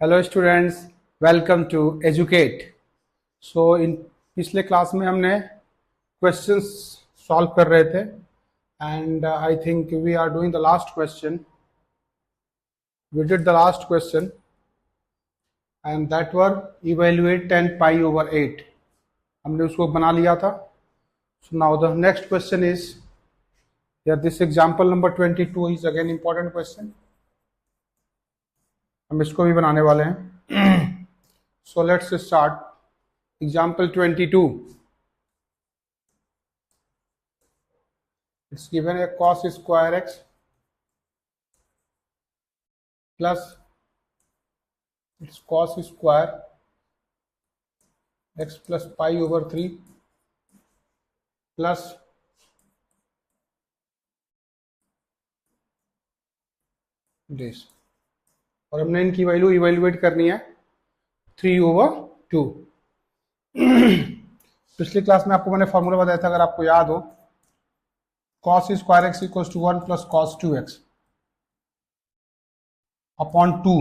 Hello students, welcome to educate. इन पिछले class में हमने क्वेश्चंस सॉल्व कर रहे थे and I think we are doing the last question. We did the last question and that were evaluate 10 pi over 8। हमने उसको बना लिया था। So now the next question is this example number 22 is again important question. हम इसको भी बनाने वाले हैं। So let's start example 22. It's given a cos square x plus it's cos square x plus pi over 3 plus this, और हमने इनकी value evaluate करनी है 3/2। पिछली क्लास में आपको मैंने फॉर्मूला बताया था, अगर आपको याद हो, cos square x equal to 1 plus cos 2x upon 2।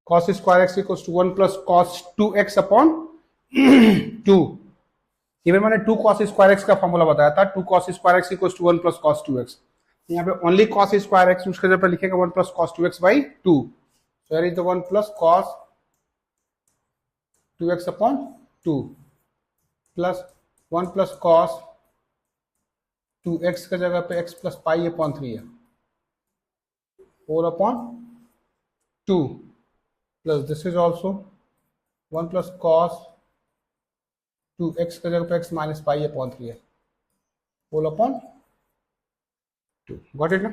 cos square x equal to 1 plus cos 2x upon 2। Even मैंने 2 cos स्क्वायर एक्स का फॉर्मूला बताया था, 2 cos square x equal to 1 plus cos 2x। यहाँ पे only cos square x, उसके जगह पे लिखेगा 1 plus cos 2x by 2। So here is the 1 plus cos 2x upon 2 plus 1 plus cos 2x का जगह पे x प्लस पाई अपॉन 3 है, 4 upon 2 plus this is also 1 plus cos 2x का जगह पे x माइनस पाई अपॉन 3 है, 4 upon 2। Got it ना?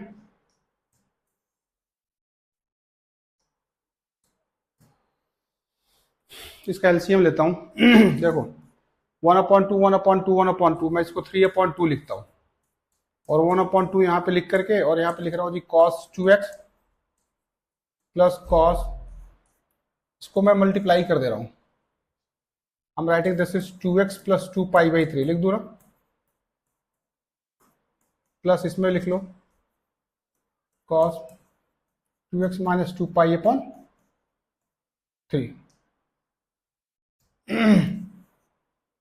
इसका एलसीएम लेता हूं। देखो 1/2 1/2 1/2, मैं इसको 3/2 लिखता हूं और 1/2 यहां पे लिख करके, और यहां पे लिख रहा हूं जी cos 2x प्लस cos, इसको मैं मल्टीप्लाई कर दे रहा हूं। I'm writing this is 2x plus 2 pi by 3, लिख दू ना, प्लस इसमें लिख लो cos 2x minus 2 pi upon 3।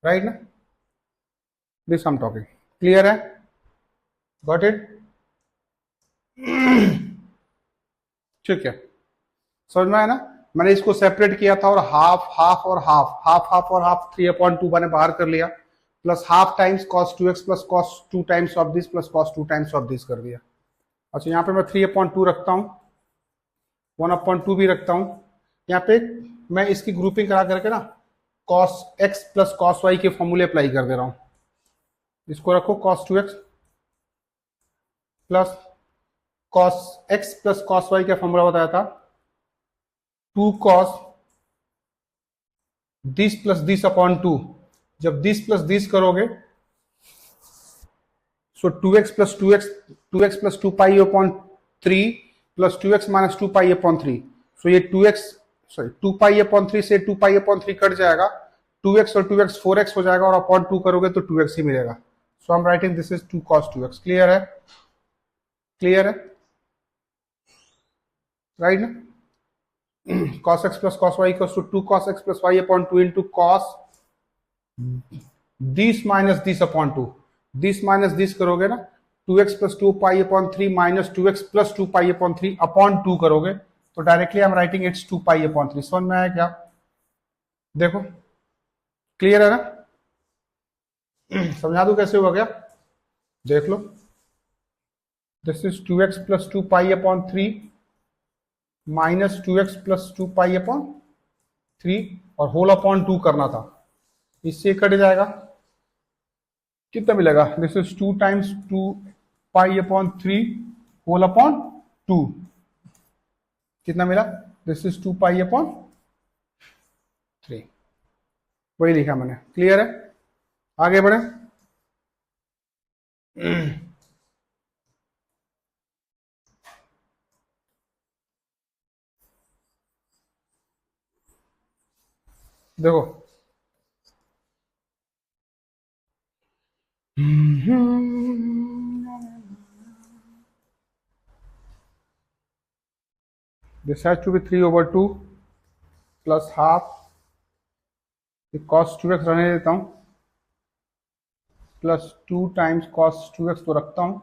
Right ना? दिस I'm talking क्लियर है? Got it? ठीक है, समझ में आया ना? मैंने इसको सेपरेट किया था और हाफ हाफ और हाफ हाफ हाफ और हाफ 3/2 मैंने बाहर कर लिया, plus half times cos 2x plus cos 2 times of this plus cos 2 times of this कर दिया। अच्छा, यहाँ पे मैं 3/2 रखता हूँ, 1/2 भी रखता हूँ। यहाँ पे मैं इसकी ग्रुपिंग करा करके ना cos x plus cos y के फॉर्मूले अप्लाई कर दे रहा हूँ। इसको रखो cos 2x plus cos x plus cos y का फॉर्मूला बताया था 2 cos this plus this upon 2। जब दिस प्लस दिस करोगे सो 2x plus 2x plus 2 pi upon 3 plus 2x minus 2 pi upon 3। सो ये 2 पाई अपॉन 3 से 2 पाई अपॉन 3 कट जाएगा, 2x और 2x 4x हो जाएगा, और अपॉन 2 करोगे तो 2x ही मिलेगा। So I am writing this is 2 cos 2x। Clear है? क्लियर है? राइट ना? cos x plus cos y equals to 2 cos x plus y upon 2 into cos this minus this upon 2। this minus this करोगे ना, 2x plus 2 pi upon 3 minus 2x plus 2 pi upon 3 upon 2 करोगे तो directly I am writing it's 2 pi upon 3। समझ में आया क्या? देखो clear है ना? समझा दूं कैसे हुआ क्या? देख लो, this is 2x plus 2 pi upon 3 minus 2x plus 2 pi upon 3 और होल अपॉन 2 करना था, इससे कट जाएगा, कितना मिलेगा? This is 2 times 2 pi upon 3 whole upon 2। कितना मिला? This is 2 pi upon 3। वही लिखा मैंने। क्लियर है? आगे बढ़े। देखो this has to be 3/2 plus half, cos 2x रहने देता हूं, प्लस 2 टाइम्स cos 2x तो रखता हूं,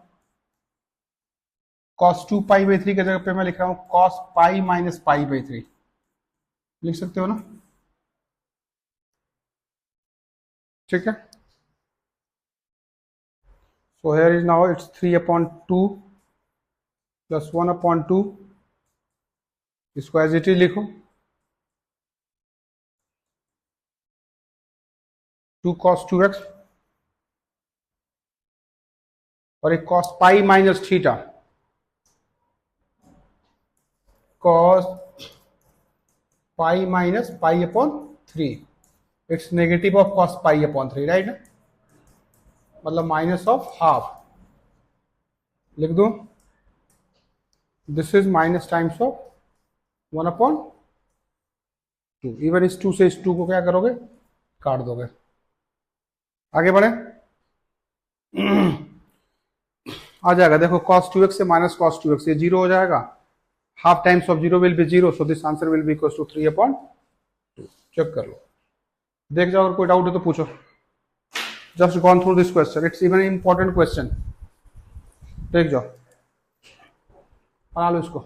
cos 2π/3 की जगह पे मैं लिख रहा हूं cos पाई माइनस π/3, लिख सकते हो ना, ठीक है। So here is now it's 3/2 plus 1/2, इसको एज इट इज लिखो, 2 cos 2x और एक cos pi minus theta, cos pi minus π/3, it's negative of cos π/3, right ना, मतलब माइनस ऑफ हाफ, लिख दो, this is minus times of 1/2, even इस 2 से इस 2 को क्या करोगे, काट दोगे। आगे बढ़े, आ जाएगा, देखो cos 2x से माइनस cos 2x, ये जीरो हो जाएगा, half times of zero will be zero, so this answer will be equal to 3/2। Check कर लो, देख जाओ, अगर कोई डाउट है तो पूछो। Just gone through this question, it's even important question, देख जाओ, बना लो इसको।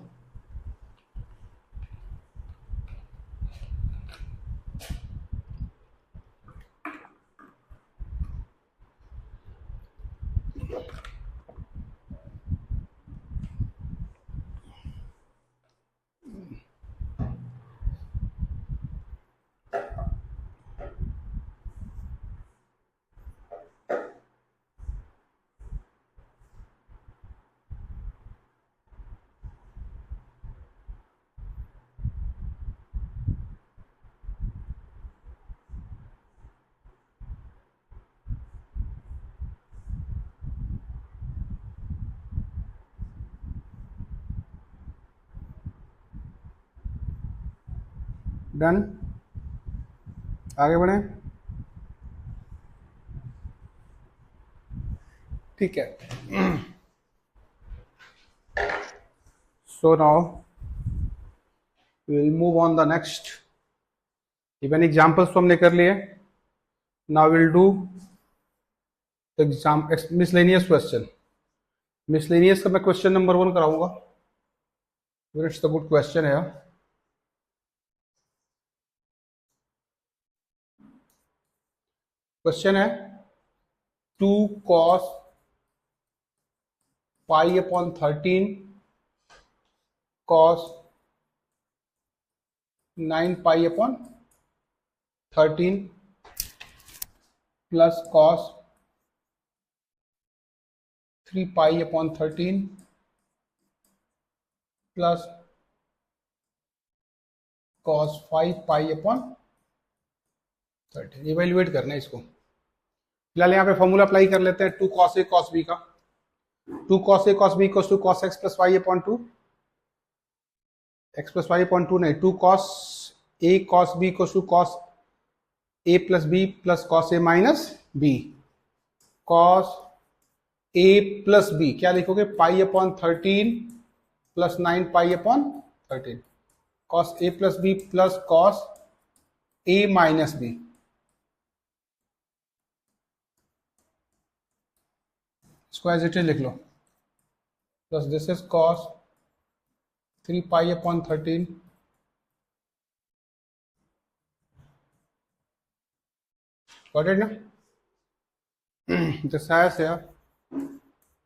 डन, आगे बढ़े, ठीक है। So now will move on the next, even examples तो हमने कर लिए, now will do exam miscellaneous question. Miscellaneous का मैं क्वेश्चन नंबर 1 कराऊंगा, इट्स द गुड क्वेश्चन है। क्वेश्चन है 2 cos π/13 cos 9π/13 plus cos 3π/13 plus cos 5π/13। Evaluate करना है इसको। फिलहाल यहाँ पे फॉर्मूला अप्लाई कर लेते हैं 2 cos a cos b का। 2 cos a cos b equals to cos x plus y/2, x plus y/2 नहीं, 2 cos a cos b equals to cos a plus b plus cos a minus b। cos a plus b क्या लिखोगे, π/13 plus 9π/13, cos a plus b plus cos a minus b। इसको as it is लिख लो, plus this is cos 3π/13 got it ना। This has here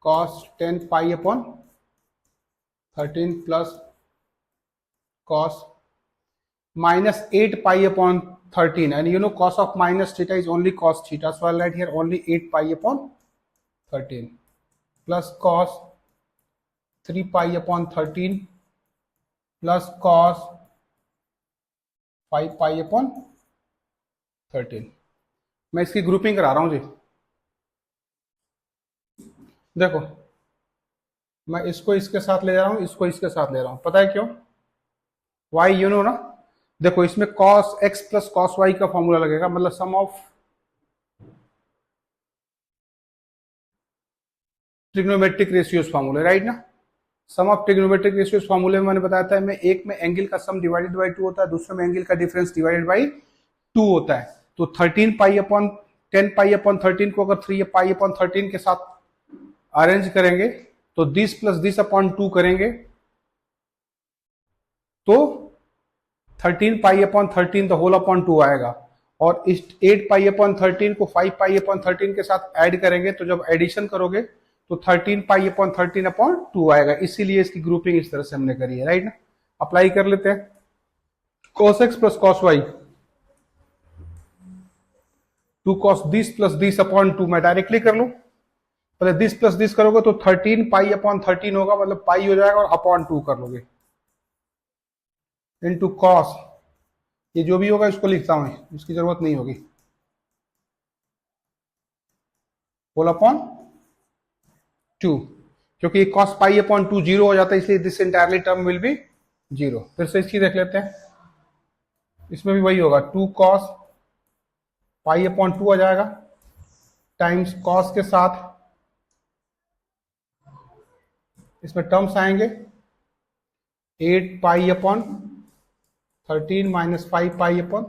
cos 10π/13 plus cos minus 8π/13, and you know cos of minus theta is only cos theta, so I'll write here only 8π/13 plus cos 3π/13 plus cos 5π/13। मैं इसकी grouping करा रहा हूं जी। देखो मैं इसको इसके साथ ले जा रहा हूं, इसको इसके साथ ले रहा हूं, पता है क्यों, वाई यू नो ना। देखो इसमें cos x plus cos y का फॉर्मूला लगेगा, मतलब सम ऑफ ट्रिग्नोमेट्रिक रेशियोज फॉर्मूले, राइट ना। सम ऑफ ट्रिग्नोमेट्रिक रेशियोज फॉर्मूले में मैंने बताया था, मैं एक में एंगल का सम डिवाइडेड बाई 2 होता है, दूसरे में एंगल का डिफरेंस डिवाइडेड बाई 2 होता है। तो 13 पाई अपॉन 10 पाई अपॉन 13 को अगर 3 पाई अपॉन 13 के साथ अरेंज करेंगे तो दिस प्लस दिस अपॉन 2 करेंगे तो 13 pi upon 13 the whole upon 2 आएगा, और इस 8 पाई अपॉन 13 को 5 पाई अपॉन 13 के साथ ऐड करेंगे तो जब एडिशन करोगे तो 13 पाई अपॉन 13 अपॉन 2 आएगा। इसीलिए इसकी ग्रुपिंग इस तरह से हमने करी है, राइट ना। अप्लाई कर लेते हैं। cos x plus cos y, 2 cos this plus this upon 2 मैं डायरेक्टली कर लूं। पहले दिस प्लस दिस करोगे तो 13 पाई अपॉन 13 होगा, मतलब पाई हो जाएगा, और अपॉन 2 कर लोगे इनटू cos, ये जो भी होगा इसको लिखता हूं, इसकी जरूरत नहीं होगी, होल अपॉन 2, क्योंकि cos पाई अपॉन 2 जीरो हो जाता है, इसलिए this entirely term will be zero. फिर से इसकी देख लेते हैं, इसमें भी वही होगा, 2 cos पाई अपॉन 2 आ जाएगा टाइम्स cos के साथ इसमें टर्म्स आएंगे 8 pi upon 13 minus 5 pi upon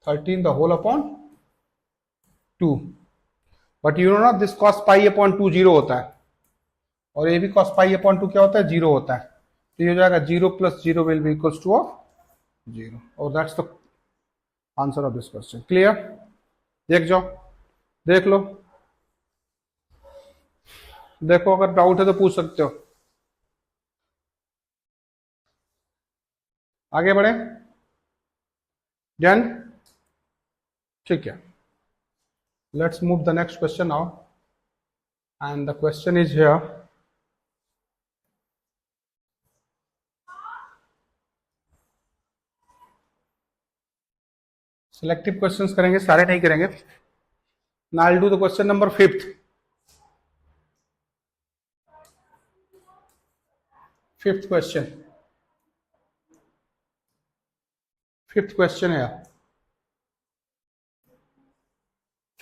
13 the whole upon 2। But you know ना this cos pi upon 2 zero होता है, और ये भी cos पाई अपॉन 2 क्या होता है, जीरो होता है। तो ये हो जाएगा 0 plus 0 will be equals two of 0, और that's the answer of this question. Clear? देख जाओ, देख लो, देखो अगर डाउट है तो पूछ सकते हो। आगे बढ़े, डन, ठीक है। Let's move the next question now, and the question is here. Selective questions करेंगे, सारे नहीं करेंगे। Now I will do the question number 5th। Fifth question है,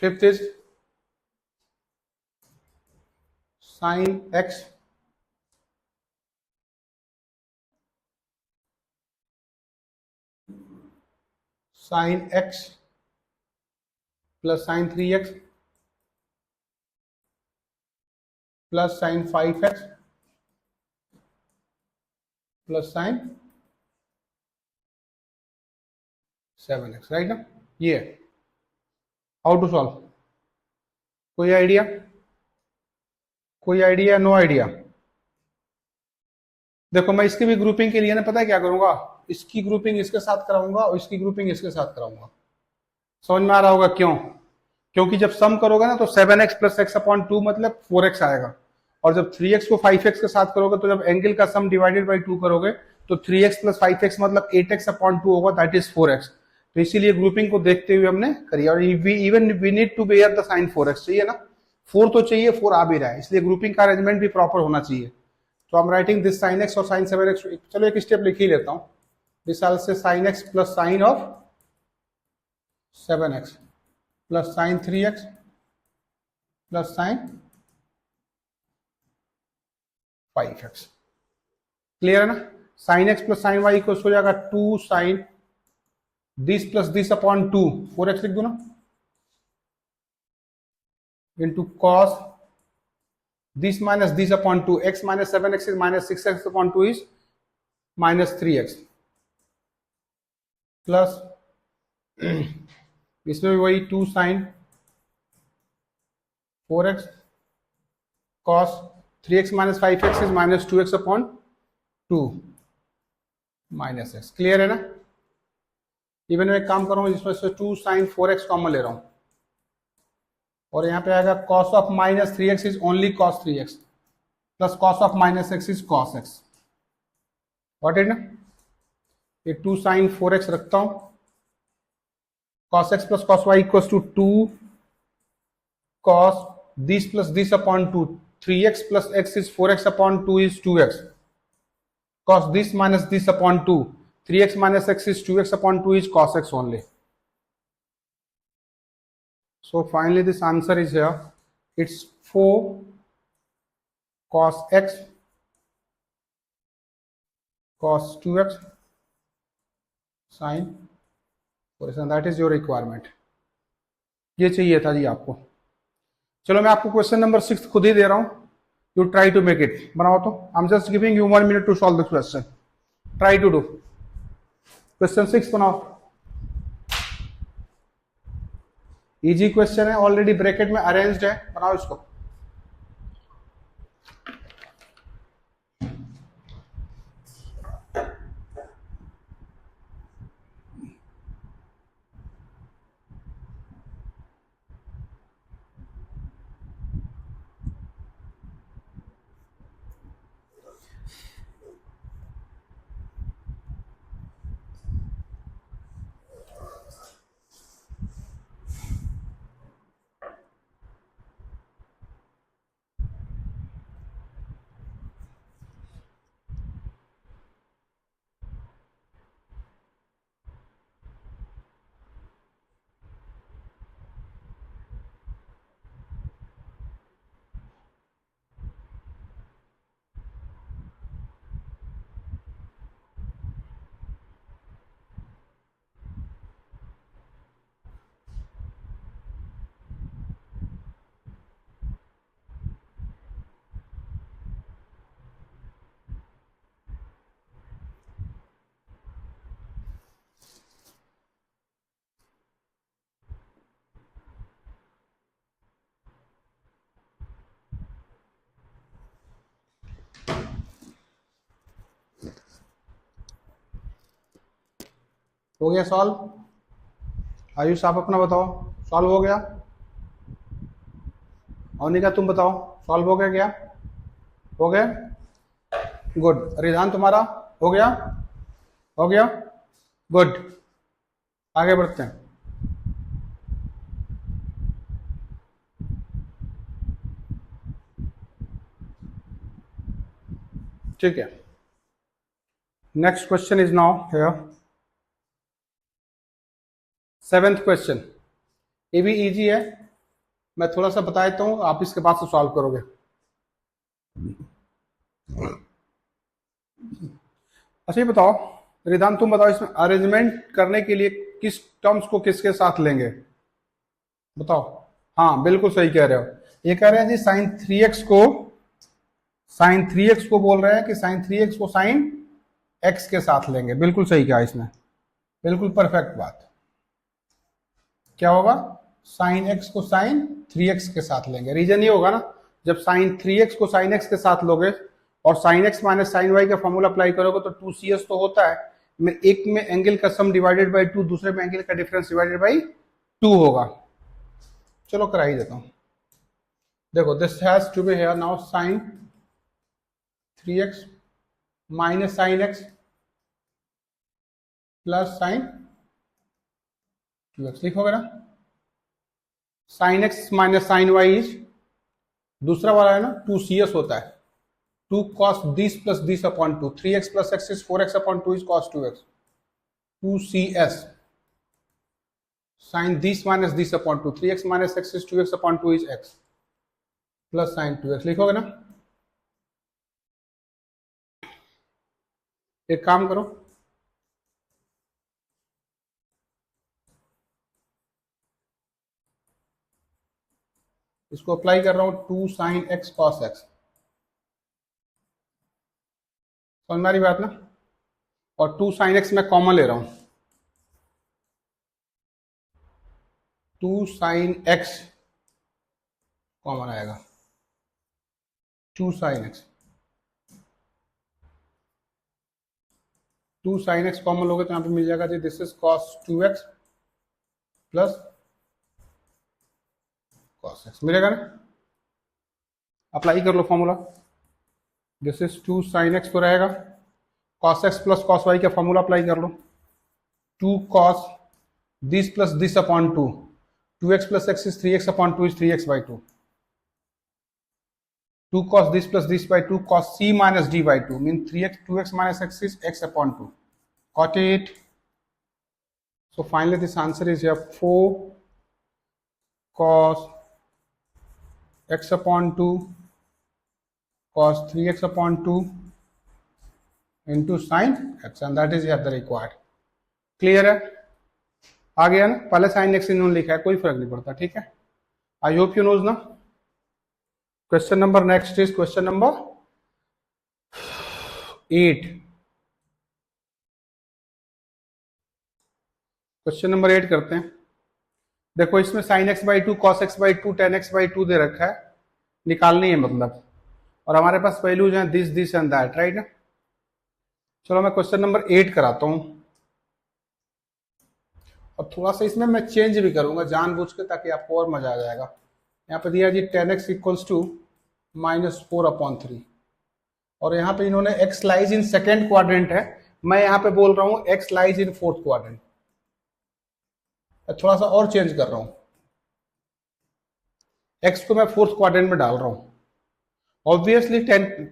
fifth is sine x plus sine 3x plus sine 5x plus sine 7x, right ना। ये how to solve, कोई idea? कोई idea? No idea? देखो मैं इसकी भी grouping के लिए ना पता है क्या करूंगा, इसकी ग्रुपिंग इसके साथ कराऊंगा और इसकी ग्रुपिंग इसके साथ कराऊंगा। समझ में आ रहा होगा क्यों? क्योंकि जब सम करोगे ना तो 7x प्लस एक्स अपॉन 2 मतलब 4x आएगा, और जब 3x को 5x के साथ करोगे तो जब एंगल का सम डिवाइडेड बाई 2 करोगे तो 3x प्लस 5x मतलब 8x अपॉन 2 होगा, दैट इज 4x। तो इसीलिए ग्रुपिंग को देखते हुए हमने करी, और even we need to bear the sine 4x, चाहिए ना, 4 तो चाहिए, 4 आ भी रहा है, इसलिए ग्रुपिंग का अरेंजमेंट भी प्रॉपर होना चाहिए। तो I am writing this sine x और साइन 7x, चलो एक स्टेप लिख ही लेता हूं, दिस आल से sine x plus sine of 7x plus sine 3x plus sine 5x। Clear है ना? Sine x plus sine y equal हो जाएगा 2 sine this plus this upon 2, 4x लिख दो ना, into cos this minus this upon 2, x minus 7x is minus 6x upon 2 is minus 3x, plus इसमें भी वही 2 sine 4x cos 3x minus 5x is minus 2x upon 2 minus x। Clear है ना? Even मैं एक काम करूंगा, जिसमें से 2 साइन 4x कॉमन ले रहा हूं, और यहां पे आएगा cos of minus 3x is only cos 3x plus cos of minus x is cos x। What is ना, ये 2 साइन 4x रखता हूं, cos x plus cos y equals to 2 cos this plus this upon 2, 3x plus x is 4x upon 2 is 2x, cos this minus this upon 2, 3x minus x is 2x upon 2 is cos x only. So finally this answer is here, it's 4 cos x cos 2x sin 4x, that is your requirement. ये चाहिए था जी आपको। चलो मैं आपको question number 6 खुद ही दे रहा हूं, you try to make it. बनाओ तो, I am just giving you 1 minute to solve the question, try to do. Question 6 बनाओ, इजी क्वेश्चन है, ऑलरेडी ब्रैकेट में अरेंज्ड है, बनाओ इसको। हो गया सॉल्व? आयुष आप अपना बताओ, सॉल्व हो गया? अवनिका तुम बताओ, सॉल्व हो गया क्या? हो गया, गुड। रिधान तुम्हारा हो गया? हो गया, गुड। आगे बढ़ते हैं। ठीक है, next question is now here, 7th question. ये भी इजी है, मैं थोड़ा सा बता देता हूं, आप इसके बाद से सॉल्व करोगे। अच्छा ये बताओ रिदान, तुम बताओ इसमें अरेंजमेंट करने के लिए किस टर्म्स को किसके साथ लेंगे, बताओ। हाँ बिल्कुल सही कह रहे हो, ये कह रहे हैं जी साइन 3x को, साइन 3x को बोल रहे हैं कि साइन 3x को साइन x के साथ लेंगे। बिल्कुल सही कहा इसने, बिल्कुल परफेक्ट बात। क्या होगा? साइन x को साइन 3x के साथ लेंगे। रीजन ये होगा ना, जब साइन 3x को साइन x के साथ लोगे और sine x minus sine y का फॉर्मूला अप्लाई करोगे तो 2cs तो होता है, में एक में एंगल का सम डिवाइडेड बाई 2, दूसरे में एंगल का डिफरेंस डिवाइडेड बाई 2 होगा। चलो करा ही देता हूं। देखो this has to be here now sine 3x minus sine x plus sine 2x, लिखोगे ना? Sine x minus sine y is, दूसरा वाला है ना 2cs होता है, 2 cos this plus this upon 2, 3x plus x is 4x upon 2 is cos 2x, 2cs sine this minus this upon 2, 3x minus x is 2x upon 2 is x plus sine 2x, लिखोगे ना? एक काम करो, इसको apply कर रहा हूं, 2 sine x cos x, समझ में आ रही बात ना? और 2 साइन x मैं कॉमन ले रहा हूं, 2 साइन x कॉमन आएगा, 2 sine x, 2 sine x common लोगे तो यहां पे मिल जाएगा जी this is cos 2x plus cos x, मिलेगा ना? अप्लाई कर लो formula, this is 2 sine x तो रहेगा, cos x plus cos y का फॉर्मूला अप्लाई कर लो, 2 cos this plus this upon 2, 2x plus x is 3x upon 2 is 3x by 2, 2 cos this plus this by 2 cos c minus d by 2 means 3x 2x minus x is x upon 2. Got it? So finally this answer is here 4 cos x upon 2 cos 3x upon 2 into sine x and that is the required. Clear है? आ गया ना? पहले sine x इन्होंने लिखा है, कोई फर्क नहीं पड़ता। ठीक है, आई होप यू नोज ना। Question number next is question number 8। Question number 8 करते हैं। देखो इसमें sine x by two, cos x by two, ten x by two दे रखा है, निकालनी है मतलब, और हमारे पास वैल्यूज हैं दिस एंड दैट, राइट ना। चलो मैं क्वेश्चन नंबर 8 कराता हूं, और थोड़ा सा इसमें मैं चेंज भी करूंगा जानबूझ के, ताकि आपको और मजा आ जाएगा। यहाँ पे दिया जी टेन एक्स इक्वल्स टू -4/3, और यहाँ पे इन्होंने x lies in second quadrant है, मैं यहाँ पे बोल रहा हूँ x lies in fourth quadrant. थोड़ा सा और चेंज कर रहा हूं, एक्स को मैं फोर्थ क्वाड्रेंट में डाल रहा हूं। ऑब्वियसली 10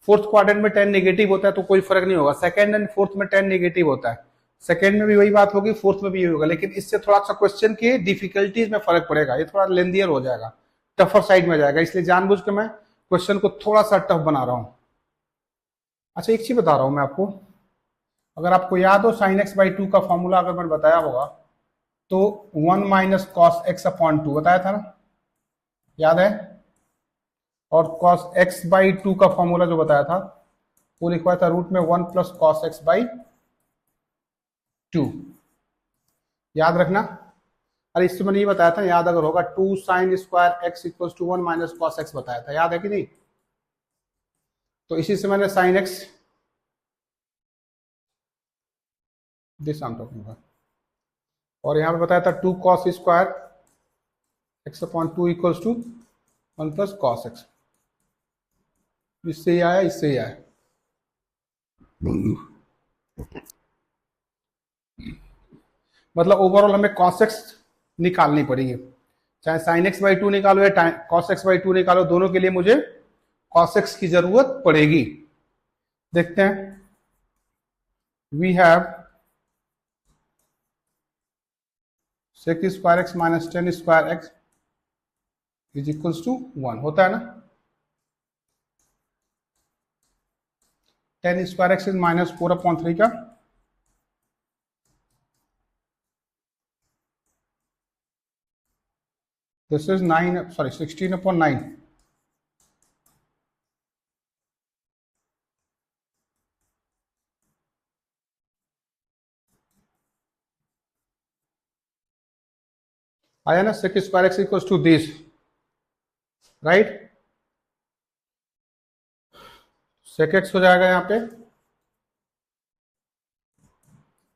फोर्थ क्वाड्रेंट में 10 नेगेटिव होता है तो कोई फर्क नहीं होगा, सेकंड एंड फोर्थ में 10 नेगेटिव होता है, सेकंड में भी वही बात होगी, फोर्थ में भी यही होगा, लेकिन इससे थोड़ा सा क्वेश्चन की डिफिकल्टीज में फर्क पड़ेगा, ये थोड़ा लेंदियर हो जाएगा, टफर साइड में जाएगा, इसलिए जानबूझ के मैं क्वेश्चन को थोड़ा सा टफ बना रहा हूं। अच्छा एक चीज बता रहा हूं मैं आपको, अगर आपको याद हो साइन एक्स बाई टू का फॉर्मूला अगर मैंने बताया होगा तो 1 minus cos x upon to बताया था ना, याद है? और कॉस एक्स बाई टू का फॉर्मूला जो बताया था वो लिखवाया था रूट में 1 plus cos x by to, याद रखना। अरे इससे मैंने ये बताया था, याद अगर होगा, 2 sine square x equal to 1 minus cos x बताया था, याद है कि नहीं? तो इसी से मैंने sine x this I am talking about, और यहां पे बताया था 2 cos square x upon two equals to 1 plus cos x, इससे ही आया, इससे ही आया। मतलब ओवरऑल हमें कॉस एक्स निकालनी पड़ेगी, चाहे साइन एक्स बाई टू निकालो या कॉस एक्स बाई टू निकालो, दोनों के लिए मुझे कॉस एक्स की जरूरत पड़ेगी। देखते हैं, we have sec square x minus 10 square x is equals to 1, होता है ना। 10 स्क्वायर एक्स इज -4/3 का, दिस इज 16/9। आया ना, sec square x equals to this, right. Sec x हो जाएगा यहाँ पे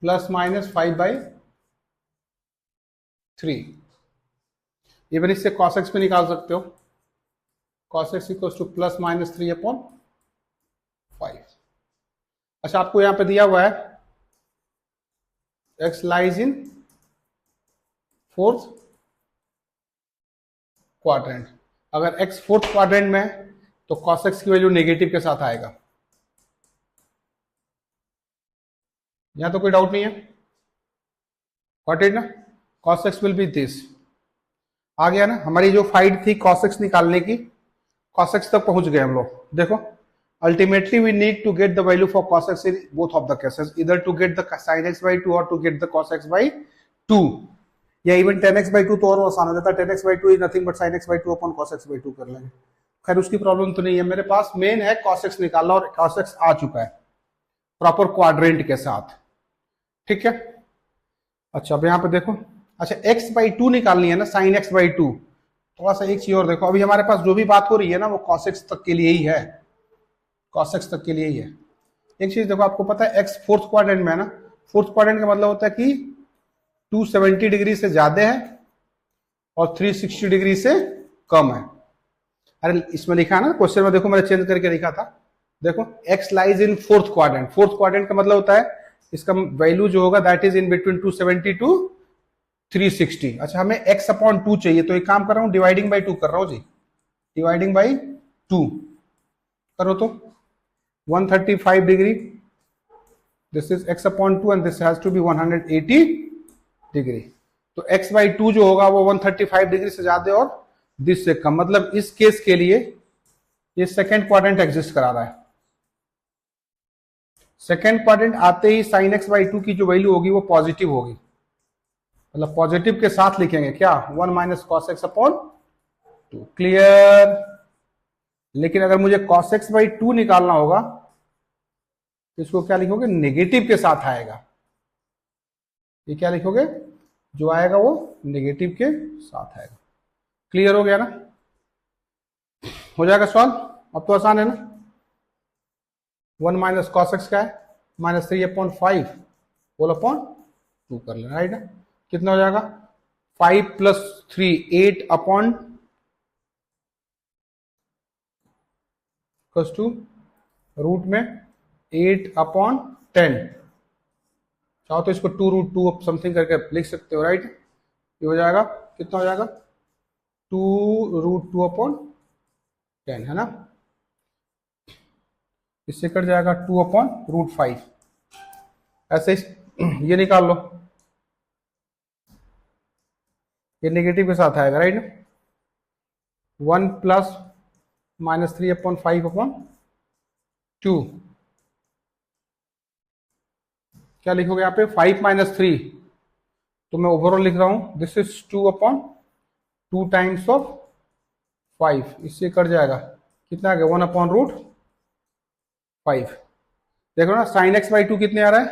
±5/3, इवन इससे कॉस एक्स भी निकाल सकते हो, कॉस एक्स इक्वल्स टू +-3/5। अच्छा आपको यहां पे दिया हुआ है x lies in fourth quadrant, अगर एक्स फोर्थ क्वाड्रेंट में है तो कॉस एक्स की वैल्यू नेगेटिव के साथ आएगा, यहां तो कोई डाउट नहीं है, गॉट इट ना। Cos x will be this, आ गया ना। हमारी जो फाइट थी कॉस एक्स निकालने की, कॉस एक्स तक पहुंच गए हम लोग। देखो ultimately we need to get the value for cos x in both of the cases, either to get the sin x by 2 or to get the cos x by 2, या even tan x by 2 तो और आसान हो जाता है, tan x by 2 is nothing but sin x by 2 upon cos x by 2 कर लेंगे। खैर उसकी प्रॉब्लम तो नहीं है, मेरे पास मेन है cos x निकालना, और cos x आ चुका है प्रॉपर क्वाड्रेंट के साथ, ठीक है। अच्छा अब यहाँ पे देखो, अच्छा x by 2 निकालनी है ना, sin x by 2। थोड़ा सा एक चीज और देखो, अभी हमारे पास जो भी बात हो रही है ना वो cos x तक के लिए ही है, cos x तक के लिए ही है। एक चीज देखो, आपको पता है x फोर्थ क्वाड्रेंट में है ना, फोर्थ क्वाड्रेंट का मतलब होता है कि 270 डिग्री से ज्यादा है और 360 डिग्री से कम है। अरे इसमें लिखा है ना क्वेश्चन में, देखो मैंने चेंज करके लिखा था, देखो x lies in fourth quadrant, fourth quadrant का मतलब होता है इसका वैल्यू जो होगा that is in between 270 to 360। अच्छा हमें x अपॉन 2 चाहिए, तो एक काम कर रहा हूं, डिवाइडिंग बाई 2 कर रहा हूं जी, डिवाइडिंग बाई 2 करो तो 135 degree, this is x upon 2 and this has to be 180 degree. तो x बाई 2 जो होगा वो 135 डिग्री से ज्यादा और दिस से कम, मतलब इस केस के लिए ये सेकेंड क्वाड्रेंट एग्जिस्ट करा रहा है, सेकेंड क्वाड्रेंट आते ही साइन एक्स बाई टू की जो वैल्यू होगी वो पॉजिटिव होगी, मतलब पॉजिटिव के साथ लिखेंगे क्या, 1 minus cos x upon 2। Clear. लेकिन अगर मुझे कॉस एक्स बाई 2 निकालना होगा तो इसको क्या लिखोगे, नेगेटिव के साथ आएगा। ये क्या लिखोगे, जो आएगा वो नेगेटिव के साथ आएगा। क्लियर हो गया ना, हो जाएगा सॉल्व। अब तो आसान है ना। 1 माइनस कॉस एक्स क्या है, -3/5 होल अपॉन 2 कर लेना, राइट ना। कितना हो जाएगा, 5 + 3 8 अपॉन +2 रूट में 8 अपॉन 10। चाहो तो इसको 2√2 समथिंग करके लिख सकते हो, राइट। ये हो जाएगा, कितना हो जाएगा, 2√2 अपॉन 10 है ना। इससे कट जाएगा 2/√5। ऐसे ये निकाल लो, ये नेगेटिव के साथ आएगा, राइट। 1 + -3/5/2 क्या लिखोगे यहाँ पे, 5 - 3, तो मैं ओवरऑल लिख रहा हूं दिस इज 2/2 टाइम्स ऑफ 5। इससे कट जाएगा, कितना आ गया, 1/√5। देखो ना, साइन एक्स बाई 2 कितने आ रहा है,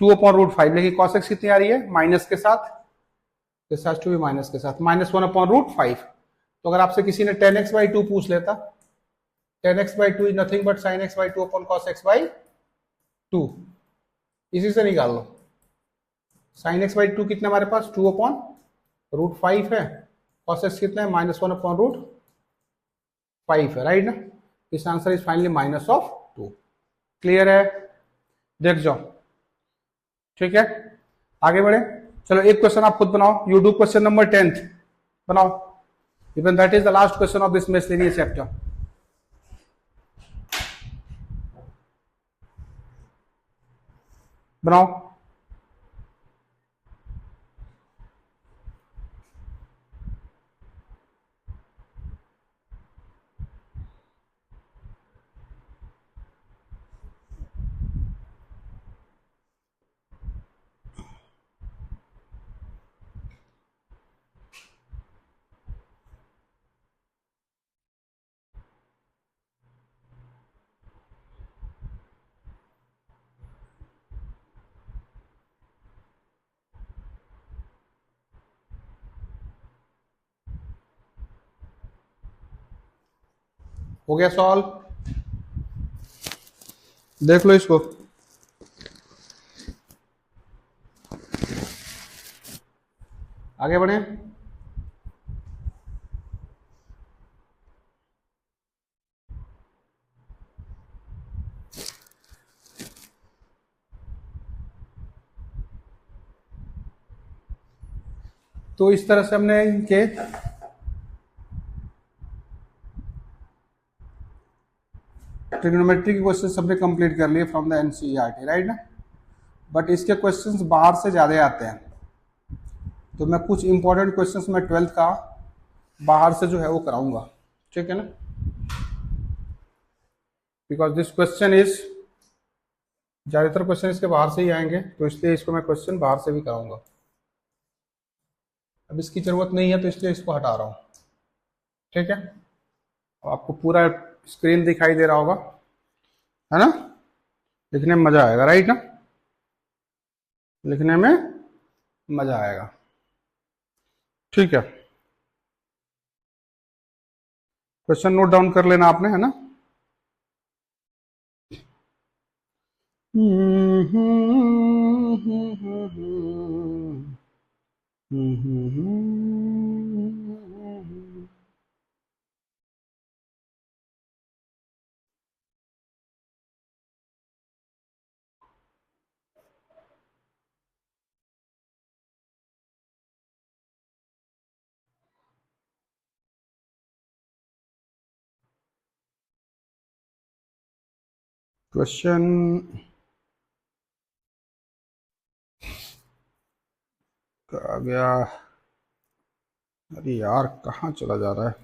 2/√5, लेकिन कॉस एक्स कितनी आ रही है, माइनस के साथ, this has to be minus के साथ, -1/√5। तो अगर आपसे किसी ने 10x/2 पूछ लेता, 10x/2 is nothing but sin x/2 upon cos x/2, इसी से निकाल लो। sin x/2 कितना हमारे पास, 2/√5 है, cos x कितना है, -1/√5 है, राइट ना। इस आंसर इज फाइनली -2। क्लियर है, देख जाओ, ठीक है। आगे बढ़े, चलो एक क्वेश्चन आप खुद बनाओ, you do question number 10th, बनाओ। Even that is the last question of this miscellaneous chapter. बनाओ। हो गया सॉल्व, देख लो इसको। आगे बढ़े, तो इस तरह से हमने इनके ट्रिग्नोमेट्री के क्वेश्चन हमने कंप्लीट कर लिए फ्रॉम द एनसीईआरटी, राइट ना। बट इसके क्वेश्चंस बाहर से ज्यादा आते हैं, तो मैं कुछ इंपॉर्टेंट क्वेश्चंस मैं 12th का बाहर से जो है वो कराऊंगा, ठीक है ना। बिकॉज दिस क्वेश्चन इज, ज्यादातर क्वेश्चन इसके बाहर से ही आएंगे, तो इसलिए इसको मैं क्वेश्चन बाहर से भी कराऊंगा। अब इसकी जरूरत नहीं है तो इसलिए इसको हटा रहा हूं, ठीक है। अब आपको पूरा स्क्रीन दिखाई दे रहा होगा, है ना। लिखने में मजा आएगा, राइट ना, लिखने में मजा आएगा, ठीक है। क्वेश्चन नोट डाउन कर लेना आपने, है ना। क्वेश्चन आ गया, अरे यार कहाँ चला जा रहा है।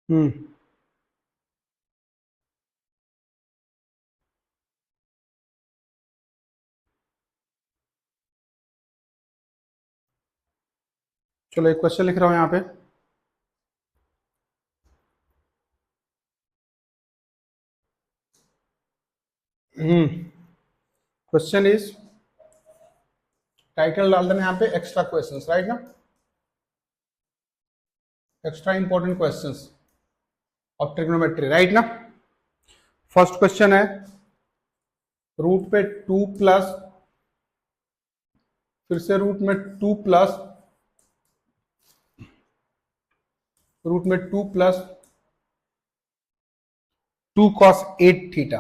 हम्म चलो एक क्वेश्चन लिख रहा हूँ यहाँ पे। क्वेश्चन इज, टाइटल डाल देना यहाँ पे एक्स्ट्रा क्वेश्चंस, राइट ना, extra important questions of trigonometry, right ना। फर्स्ट क्वेश्चन है, रूट पे 2 प्लस, फिर से रूट में 2 प्लस 2 कॉस 8 थीटा,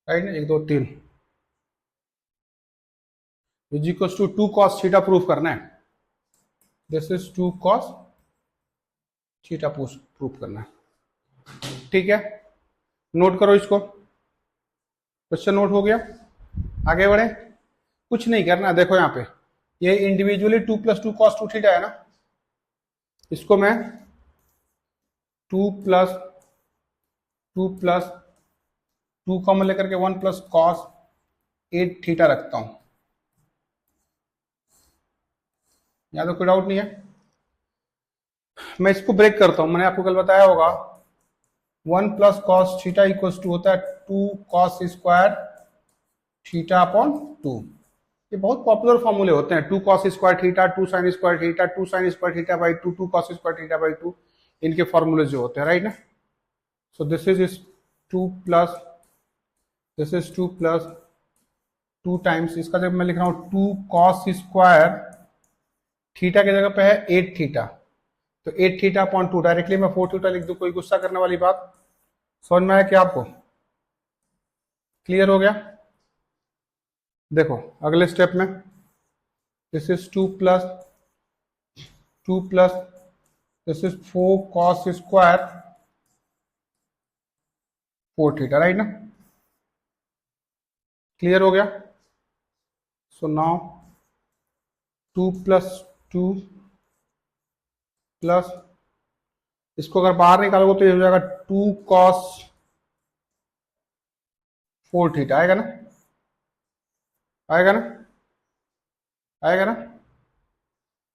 राइट ना, 1 2 3 is equal to 2 cos theta proof करना है। This is 2 cos theta proof करना है, ठीक है। नोट करो इसको, क्वेश्चन नोट हो गया। आगे बढ़े, कुछ नहीं करना। देखो यहाँ पे ये इंडिविजुअली 2 प्लस 2 कॉस 2 थीटा है ना, इसको मैं 2 प्लस 2 कॉमन लेकर के 1 प्लस कॉस 8 थीटा रखता हूं। यहाँ तो कोई डाउट नहीं है। मैं इसको ब्रेक करता हूं, मैंने आपको कल बताया होगा 1 plus cos theta equals to होता है 2 कॉस स्क्वायर थीटा अपॉन 2। ये बहुत पॉपुलर फॉर्मूले होते हैं, 2 cos square theta, 2 sine square theta, 2 sine square theta by 2, 2 cos square theta by 2, इनके फॉर्मूले जो होते हैं, राइट ना। सो this is 2 plus, this is 2 plus 2 times, इसका जब मैं लिख रहा हूं 2 कॉस स्क्वायर थीटा की जगह पे है 8 थीटा, तो 8 थीटा अपॉन 2, डायरेक्टली मैं 4 थीटा लिख दूं, कोई गुस्सा करने वाली बात? समझ में आया क्या आपको? क्लियर हो गया? देखो अगले स्टेप में, this is 2 plus this is 4 cos square 4 theta, right ना। क्लियर हो गया? सो नाउ 2 प्लस 2 प्लस, इसको अगर बाहर निकालोगे तो ये हो जाएगा 2 कॉस 4 थीटा, आएगा ना, आएगा ना, आएगा ना।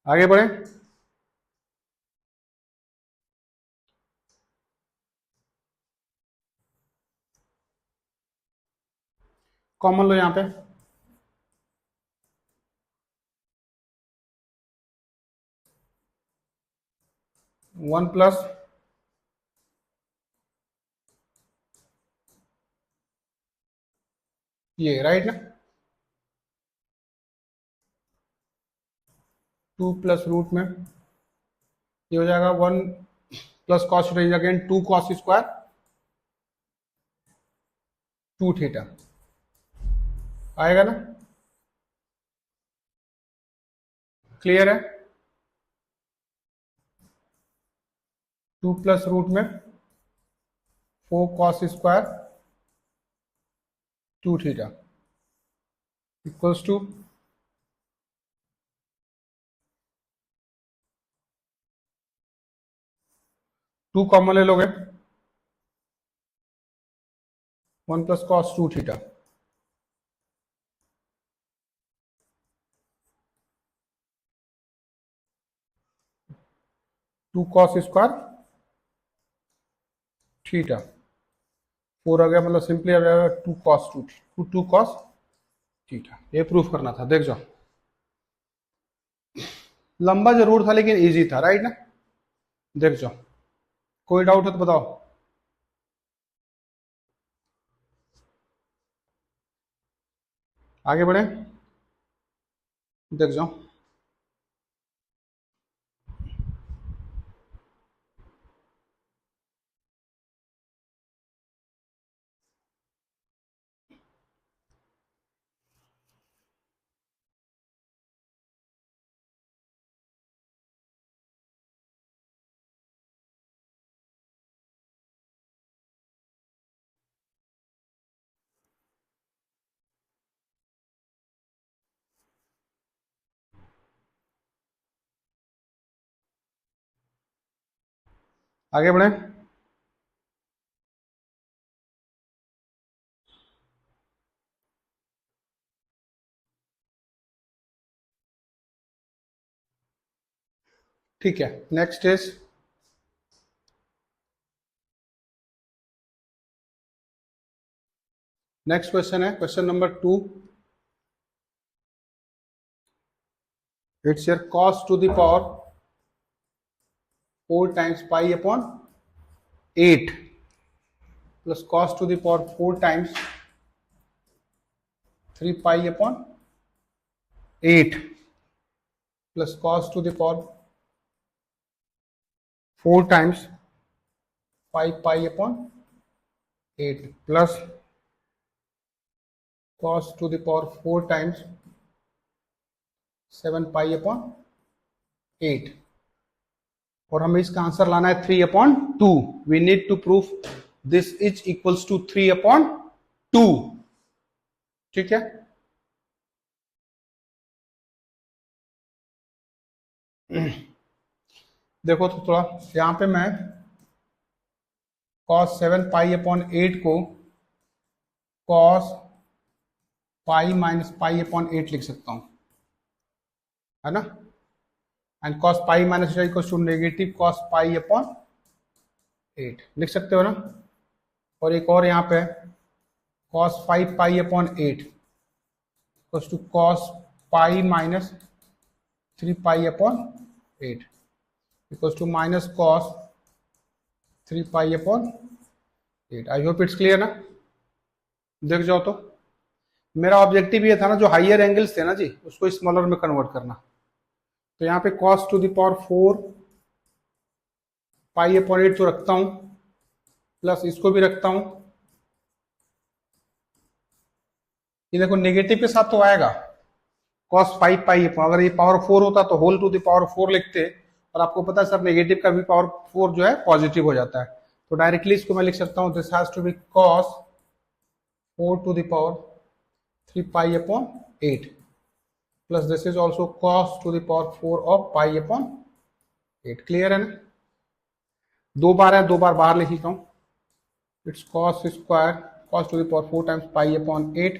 आगे बढ़े, कॉमन लो यहाँ पे, 1 प्लस ये, राइट ना, 2 प्लस रूट में ये हो जाएगा 1 plus cos theta is again 2 cos square 2 theta, आएगा ना। क्लियर है? 2 प्लस रूट में 4 cos square 2 theta equals to 2 common ले लोगे, 1 plus cos 2 theta, 2 cos square theta, 4 आ गया, मतलब सिंपली आ जाएगा 2 कॉस 2 कॉस थीटा। ये प्रूफ करना था, देख जाओ, लंबा जरूर था लेकिन इजी था, राइट ना। देख जाओ, कोई डाउट है तो बताओ। आगे बढ़े, देख जाओ। आगे बढ़े। ठीक है, नेक्स्ट इज नेक्स्ट क्वेश्चन है question number 2। It's your cos to the power 4 times pi upon 8 plus cos to the power 4 times 3 pi upon 8 plus cos to the power 4 times 5 pi upon 8 plus cos to the power 4 times 7 pi upon 8 और हमें इसका answer लाना है 3/2। We need to proof this is equals to 3/2। ठीक है, देखो तो थोड़ा यहां पे मैं cos 7 पाई अपॉन 8 को cos pi minus pi upon 8 लिख सकता हूं, है ना। And cos pi minus equals to negative cos pi upon 8 लिख सकते हो ना। और एक और यहाँ पे cos 5 pi upon 8 equals to cos pi minus 3 pi upon 8 equals to minus cos 3 pi upon 8। I hope it's clear ना। देख जाओ तो मेरा ऑब्जेक्टिव ये था ना, जो हाइयर एंगल्स थे ना जी, उसको स्मॉलर में कन्वर्ट करना। तो यहाँ पे cos to the power 4 pi upon 8 तो रखता हूं, प्लस इसको भी रखता हूं। ये देखो नेगेटिव के साथ तो आएगा cos 5 पाई अपॉन, अगर ये पावर 4 होता तो होल टू द पावर 4 लिखते, और आपको पता है सर नेगेटिव का भी पावर 4 जो है पॉजिटिव हो जाता है। तो डायरेक्टली इसको मैं लिख सकता हूं this has to be cos 4 to the power 3 pi upon 8 plus this is also cos to the power 4 of pi upon 8। Clear है ना। दो बार है, दो बार बाहर लिख लेता हूं। It's cos square cos to the power 4 times pi upon 8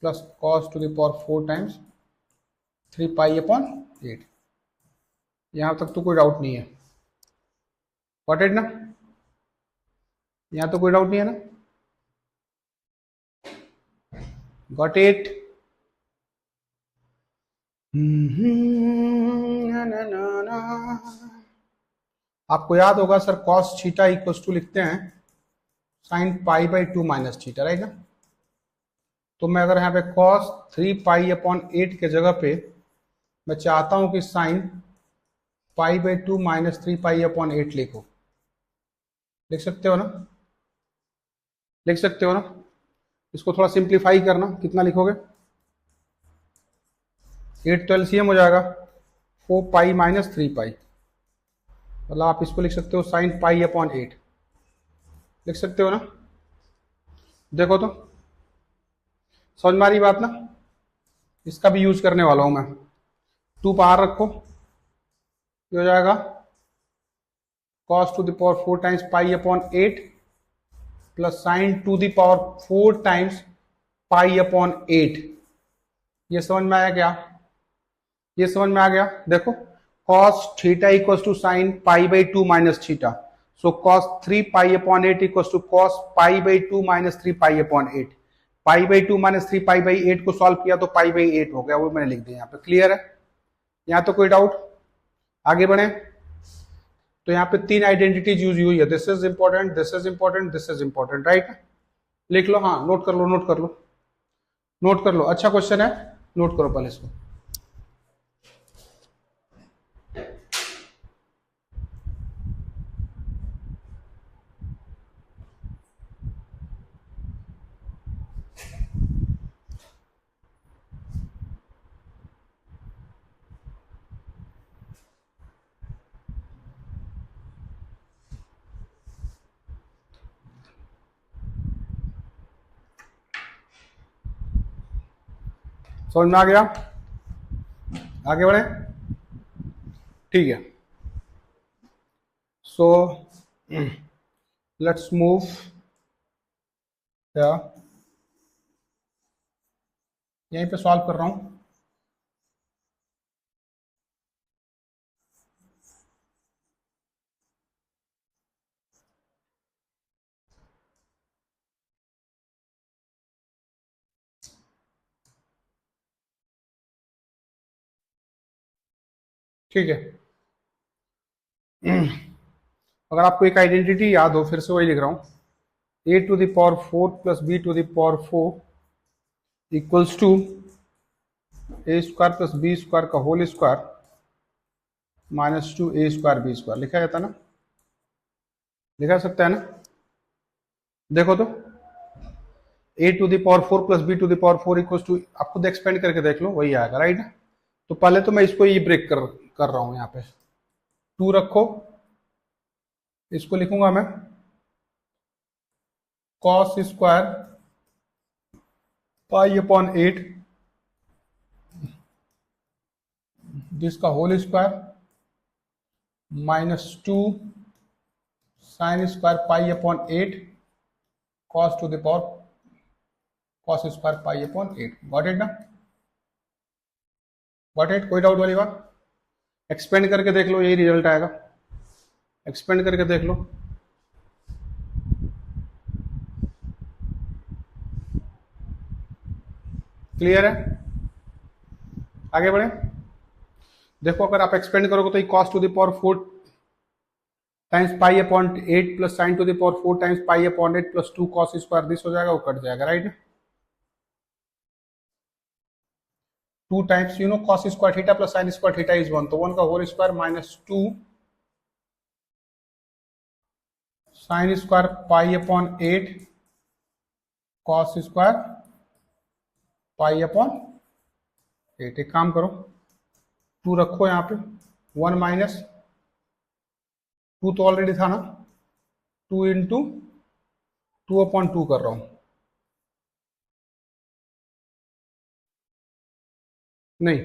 plus cos to the power 4 times 3 pi upon 8। यहां तक तो कोई डाउट नहीं है, गॉट इट ना। यहां तो कोई डाउट नहीं है ना, गॉट इट। ना ना ना ना। आपको याद होगा sir cos theta equals to लिखते हैं sin pi by 2 minus theta, right ना। तो मैं अगर यहाँ पे cos 3 पाई अपॉन 8 के जगह पे मैं चाहता हूं कि sin pi by 2 minus 3 pi upon 8 लिखो, लिख सकते हो ना, लिख सकते हो ना। इसको थोड़ा सिंप्लीफाई करना, कितना लिखोगे, 8 तो एलसीएम हो जाएगा 4 पाई माइनस 3 पाई, मतलब आप इसको लिख सकते हो sin पाई अपॉन 8, लिख सकते हो ना। देखो तो समझ में आ रही बात ना। इसका भी यूज करने वाला हूं मैं। 2 बाहर रखो, ये हो जाएगा cos to the power 4 times pi upon 8 plus sin to the power 4 times pi upon 8। ये समझ में आया क्या, ये समझ में आ गया। देखो cos theta equals to sin pi by 2 minus theta, so cos 3 pi upon 8 equals to cos pi by 2 minus 3 pi upon 8। Pi by 2 minus 3 pi by 8 को सॉल्व किया तो पाई बाई 8 हो गया, वो मैंने लिख दिया यहाँ पे। क्लियर है, यहाँ तो कोई डाउट। आगे बढ़े। तो यहाँ पे 3 आइडेंटिटीज यूज हुई है, this is important, this is important, this is important, right. लिख लो, हाँ नोट कर लो, नोट कर लो, नोट कर लो। अच्छा क्वेश्चन है, नोट करो पहले इसको। समझ में आ गया, आगे बढ़े। ठीक है, सो लेट्स मूव यहीं पे सॉल्व कर रहा हूं। ठीक है। अगर आपको एक आइडेंटिटी याद हो, फिर से वही लिख रहा हूं, a to the power 4 plus b to the power 4 equals to a square plus b square का whole square minus 2 a square b square लिखा जाता है ना, लिखा सकता है ना। देखो तो a to the power 4 plus b to the power 4 equals to, आप खुद एक्सपेंड करके देख लो, वही आएगा, राइट। तो पहले तो मैं इसको ये ब्रेक कर रहा हूं, यहाँ पे 2 रखो, इसको लिखूंगा मैं कॉस स्क्वायर पाई अपॉन 8 जिसका whole square minus 2 sine square pi upon 8 cos to the power cos square pi upon 8। Got it ना, गॉट इट, कोई डाउट वाली बात? एक्सपेंड करके देख लो, यही रिजल्ट आएगा, एक्सपेंड करके देख लो। क्लियर है? आगे बढ़े। देखो अगर आप एक्सपेंड करोगे तो ये cos to the power 4 times pi upon 8 plus sine to the power 4 times pi upon 8 plus 2 cos square this हो जाएगा, वो कट जाएगा, right. 2 times you know cos square theta plus sine square theta is 1, तो 1 का whole square minus 2 sine square pi upon 8 cos square pi upon 8। एक काम करो, 2 रखो यहाँ पे, 1 माइनस 2 तो ऑलरेडी था ना, 2 इंटू 2 अपॉन 2 कर रहा हूं, नहीं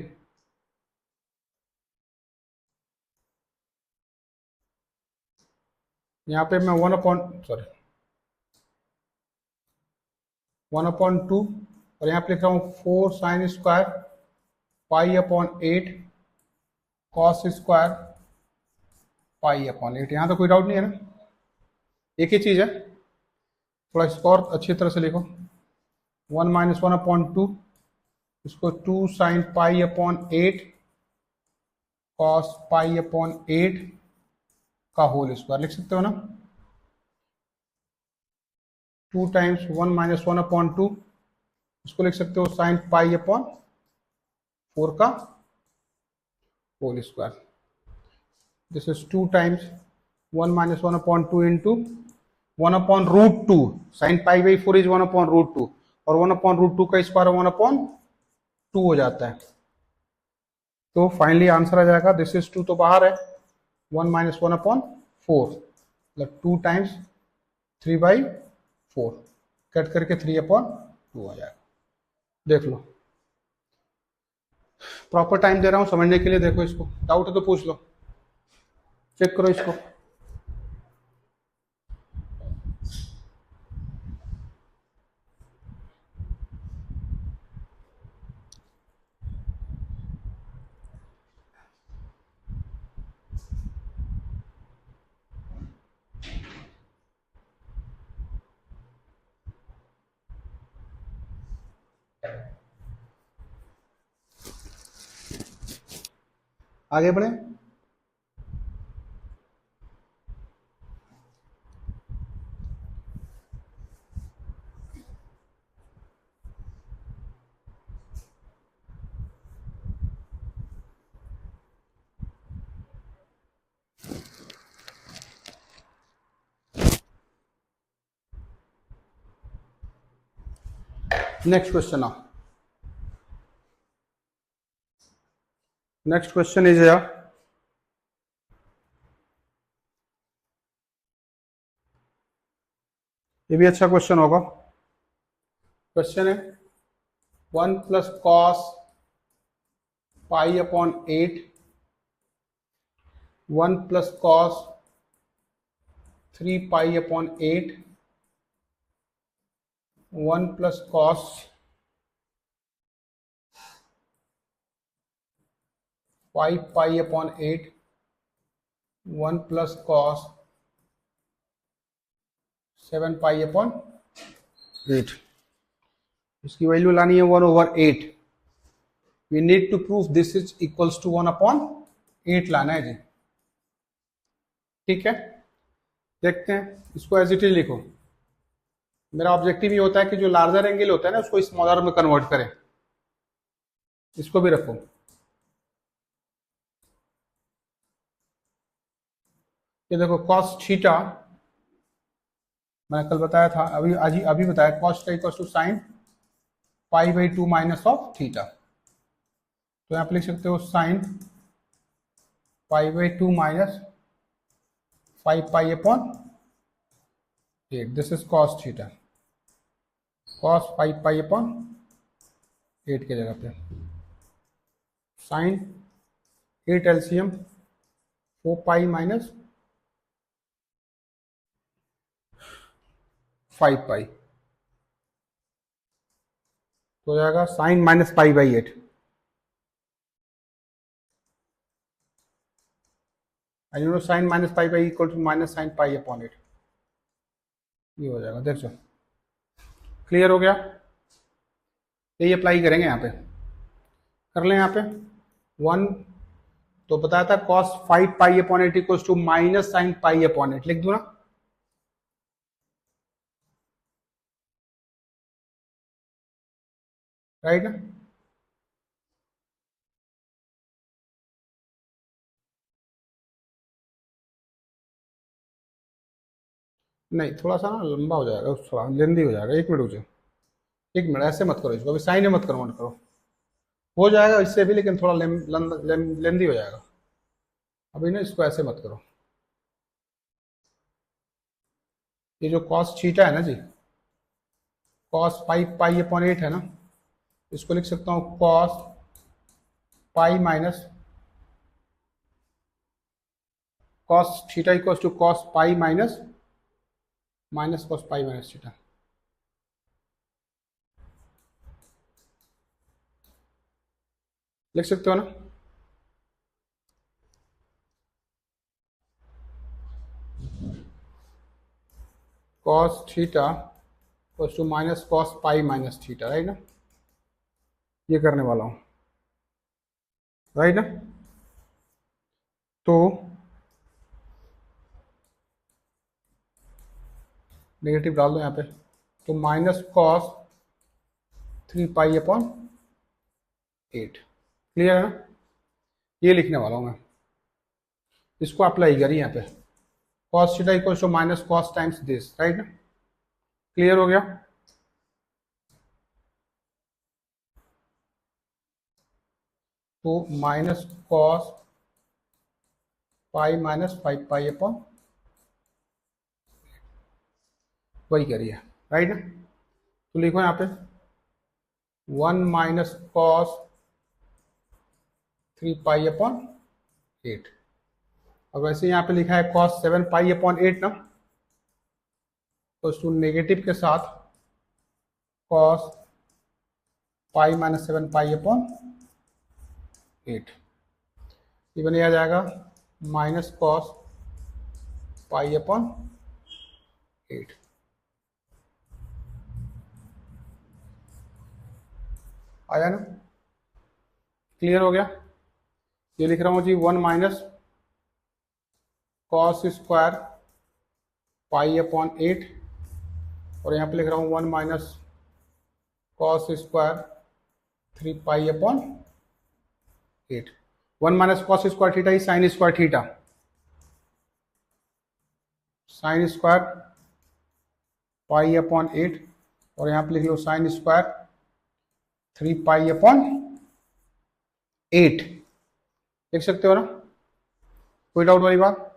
यहाँ पे मैं 1 अपॉन 2 और यहाँ पे लिख रहा हूँ 4 sign square pi upon 8 cos square pi upon 8। यहाँ तो कोई डाउट नहीं है ना, एक ही चीज है, थोड़ा इसको और अच्छी तरह से लिखो, 1 माइनस 1 अपॉन 2, इसको 2 साइन पाई अपॉन 8 कॉस पाई अपॉन 8 का होल स्क्वायर लिख सकते हो ना। 2 टाइम्स 1 माइनस 1 अपॉन 2, इसको लिख सकते हो साइन पाई अपॉन 4 का whole square. This is 2 times 1 minus 1 upon 2 into 1 upon root 2, sine pi by 4 is 1 upon root 2, और 1 अपॉन रूट 2 का स्क्वायर 1 अपॉन 2 हो जाता है। तो फाइनली आंसर आ जाएगा, दिस इज 2 तो बाहर है, 1 माइनस 1 अपॉन 4, मतलब 2 टाइम्स 3/4, कट करके 3 अपॉन 2 आ जाएगा। देख लो, प्रॉपर टाइम दे रहा हूं समझने के लिए, देखो इसको, डाउट है तो पूछ लो, चेक करो इसको। आगे बढ़े। नेक्स्ट क्वेश्चन आओ, नेक्स्ट क्वेश्चन इज ये भी अच्छा क्वेश्चन होगा। क्वेश्चन है 1 plus cos pi upon 8, 1 plus cos 3 pi upon 8 1 plus cos 5 pi upon 8 1 plus cos 7 pi upon 8। इसकी वैल्यू लानी है 1/8। We need to prove this is equals to 1/8 लाना है जी। ठीक है, देखते हैं इसको एज इट इज लिखो। मेरा ऑब्जेक्टिव ये होता है कि जो लार्जर एंगल होता है ना उसको स्मॉलर में कन्वर्ट करें। इसको भी रखो। ये देखो कॉस थीटा, मैंने कल बताया था, अभी बताया, cos theta equals to sine पाई/2 माइनस ऑफ थीटा। तो यहाँ पे लिख सकते हो साइन पाई/2 माइनस 5 पाई/8। This is cos theta, cos 5 पाई/8 की जगह पे sine 8 LCM 4 pi minus 5 pi, तो हो जाएगा साइन माइनस पाई/8। And you know sine minus पाई/8 इक्वल टू माइनस साइन पाई/8। ये हो जाएगा, देखो क्लियर हो गया। यही अप्लाई करेंगे यहाँ पे, कर लें यहाँ पे 1। तो बताया था cos 5 पाई/8 इक्वल टू माइनस साइन पाई/8, लिख दूं ना। राइट ना, नहीं थोड़ा सा ना लंबा हो जाएगा, थोड़ा लेंदी हो जाएगा। 1 मिनट रुको, 1 मिनट, ऐसे मत करो इसको, अभी साइन मत कन्वर्ट करो, हो जाएगा इससे भी, लेकिन थोड़ा लेंदी हो जाएगा। अभी ना इसको ऐसे मत करो। ये जो कॉस थीटा है ना जी, कॉस 5 पाई/8 है ना, इसको लिख सकता हूँ cos pi minus cos theta equals to cos pi minus cos pi minus theta. लिख सकते हो ना। Cos theta equals to minus cos pi minus theta, right ना, ये करने वाला हूं, राइट ना। तो नेगेटिव डाल दो यहाँ पे, तो माइनस कॉस 3 पाई/8, क्लियर है ना। ये लिखने वाला हूं मैं, इसको अप्लाई करिए यहाँ पे, cos theta equals to minus cos times this, right ना। क्लियर हो गया। तो minus cos pi minus 5 pi/, वही करिए, राइट ना। तो लिखो यहाँ पे 1 माइनस कॉस 3 पाई/8। और वैसे यहाँ पे लिखा है कॉस 7 पाई/8 ना, तो उसको नेगेटिव के साथ कॉस पाई माइनस 7 पाई/8, ये बन आ जाएगा माइनस कॉस पाई/8। आया ना, क्लियर हो गया। ये लिख रहा हूँ जी 1 माइनस कॉस स्क्वायर पाई/8, और यहाँ पे लिख रहा हूँ 1 माइनस कॉस स्क्वायर 3 पाई/8। 1 माइनस कॉस स्क्वायर थीटा ही sine square theta, sine square पाई/8, और यहाँ पे लिख लो साइन स्क्वायर 3 पाई/8, लिख सकते हो ना, कोई डाउट वाली बात।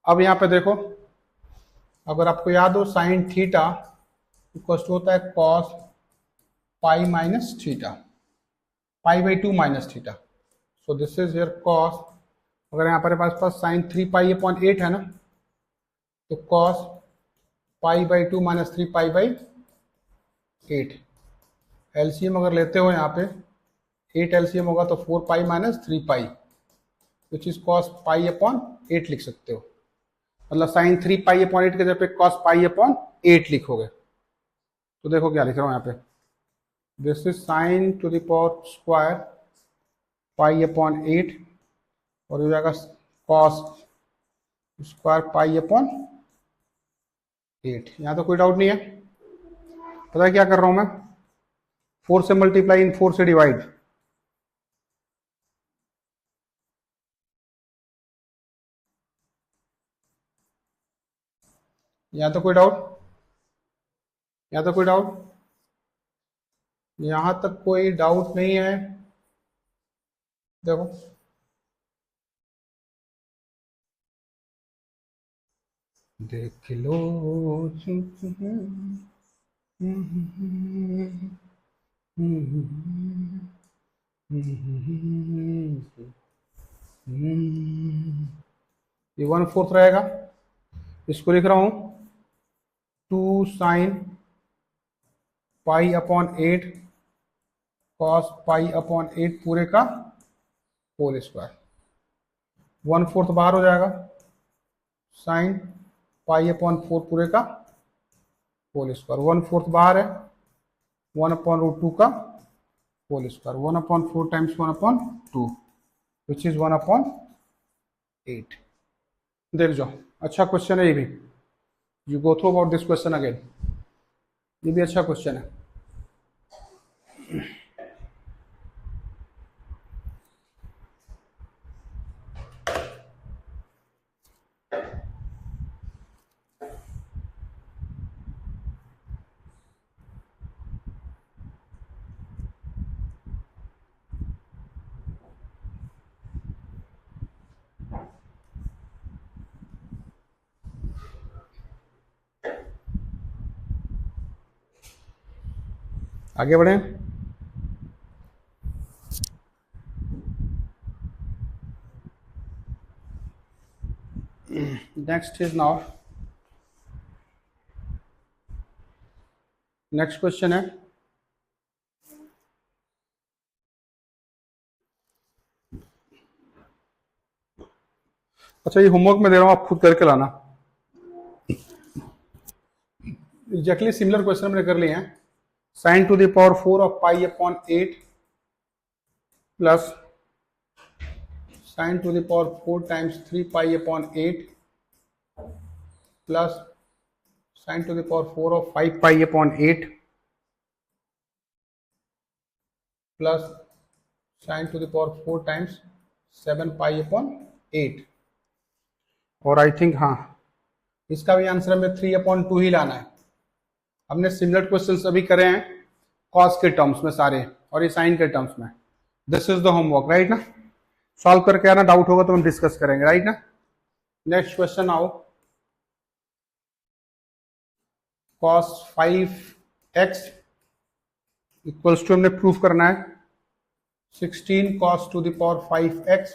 अब यहाँ पे देखो, अगर आपको याद हो साइन थीटा इक्वल टू होता है कॉस पाई माइनस थीटा, पाई/2 minus theta. So this is your cos, अगर यहाँ पर पास साइन 3 पाई/8 है ना, तो cos pi by 2 minus 3 pi by 8। LCM अगर लेते हो यहाँ पे 8 एलसीएम होगा तो 4 pi minus 3 pi, which is cos pi upon 8 लिख सकते हो। मतलब साइन 3 पाई अपॉन 8 के जगह पे कॉस पाई अपॉन 8 लिखोगे। तो देखो क्या लिख रहा हूँ यहाँ पे, this is sine to the power square pi upon 8 और हो जाएगा कॉस स्क्वायर पाई अपॉन 8। यहाँ तो कोई डाउट नहीं है। पता है क्या कर रहा हूं मैं, 4 से मल्टीप्लाई इन 4 से डिवाइड। यहाँ तो कोई डाउट, यहाँ तो कोई डाउट, यहां तक कोई डाउट नहीं है। देखो देख लो ये 1/4 रहेगा। इसको लिख रहा हूं 2 साइन पाई अपॉन 8 कॉस पाई अपॉन 8 पूरे का होल स्क्वायर। 1/4 बाहर हो जाएगा, साइन पाई अपॉन 4 पूरे का होल स्क्वायर। 1/4 बाहर है, 1/√2 का whole square. 1/4 times 1/2 which is 1/8। देख जाओ, अच्छा क्वेश्चन है ये भी। You go through about this question again, ये भी अच्छा क्वेश्चन है। आगे बढ़े। Next is now, next question है अच्छा, ये होमवर्क में दे रहा हूं, आप खुद करके लाना। एग्जैक्टली सिमिलर क्वेश्चन मैंने कर लिए हैं। Sign to the power 4 of pi upon 8 plus sine to the power 4 times 3 pi upon 8 plus sine to the power 4 of 5 pi upon 8 plus sine to the power 4 times 7 pi upon 8। और I think हाँ, इसका भी answer हमें 3/2 ही लाना है। हमने similar questions अभी करे हैं कॉस के टर्म्स में सारे, और ये साइन के टर्म्स में। This is the homework, right ना। सॉल्व करके आना, डाउट होगा तो हम डिस्कस करेंगे, राइट ना। नेक्स्ट क्वेश्चन आओ, cos 5x इक्वल्स टू हमने प्रूफ करना है 16 cos to the power 5x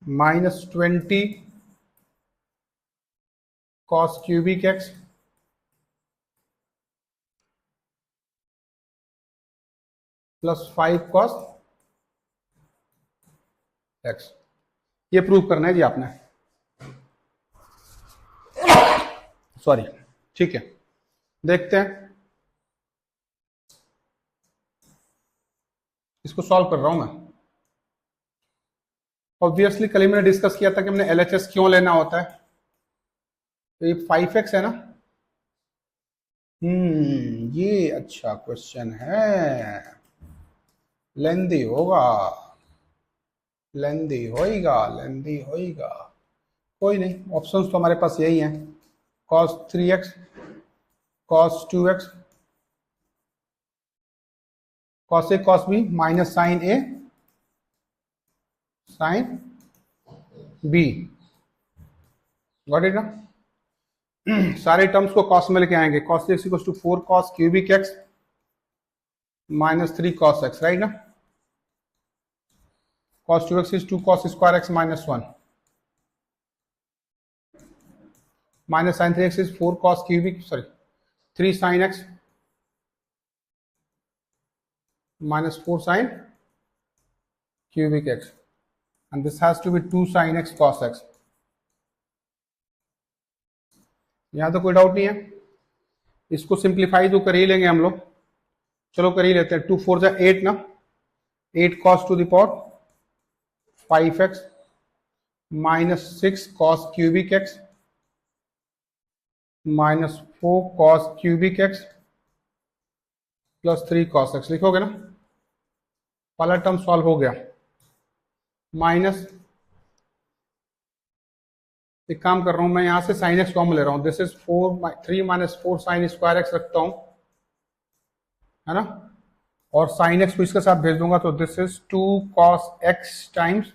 minus 20 cos cubic x plus 5 cos x। ये प्रूफ करना है जी आपने, सॉरी। ठीक है, देखते हैं, इसको सॉल्व कर रहा हूं मैं। ऑब्वियसली कल ही मैंने डिस्कस किया था कि हमने LHS क्यों लेना होता है। तो ये 5x है ना। ये अच्छा क्वेश्चन है, लेंदी होगा, लेंदी होएगा, लेंदी होएगा। कोई नहीं, ऑप्शंस तो हमारे पास यही हैं, cos 3x cos 2x cos a cos b minus sine a sine b। Got it ना। सारे टर्म्स को cos में लेके आएंगे, cos 3x equals to 4 cos cubic x minus 3 cos x, right ना। cos 2x is 2 cos square x minus 1 minus sin 3x is 4 cos cubic, sorry, 3 sin x minus 4 sin cubic x, and this has to be 2 sin x cos x. यहां तो कोई doubt नहीं है, इसको simplify तो कर ही लेंगे हम लोग, चलो कर ही लेते हैं। 2 4 जा 8 ना, 8 cos to the power 5x minus 6 cos cubic x minus 4 cos cubic x plus 3 cos x लिखोगे ना, पहला टर्म सॉल्व हो गया। माइनस, एक काम कर रहा हूं मैं, यहां से साइन एक्स कॉमन ले रहा हूं, this is 3 minus 4 sign square x रखता हूं, है ना, और साइन एक्स को इसके साथ भेज दूंगा, तो this is 2 cos x times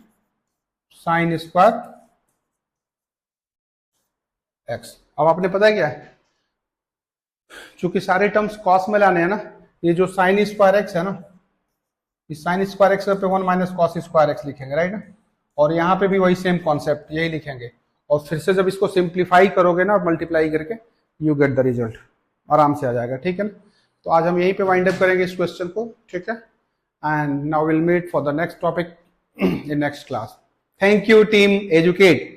sign square x. अब आपने पता है क्या है, चूंकि सारे टर्म्स cos में लाने हैं ना, ये जो साइन स्क्वायर एक्स है ना, इस साइन स्क्वायर एक्स पे 1 माइनस कॉस स्क्वायर एक्स लिखेंगे, राइट ना, और यहाँ पे भी वही सेम कॉन्सेप्ट यही लिखेंगे, और फिर से जब इसको सिंप्लीफाई करोगे ना मल्टीप्लाई करके, यू गेट द रिजल्ट, आराम से आ जाएगा, ठीक है ना। तो आज हम यहीं पे वाइंड अप करेंगे इस क्वेश्चन को, ठीक है, and now will meet for the next topic in next class. Thank you team educate.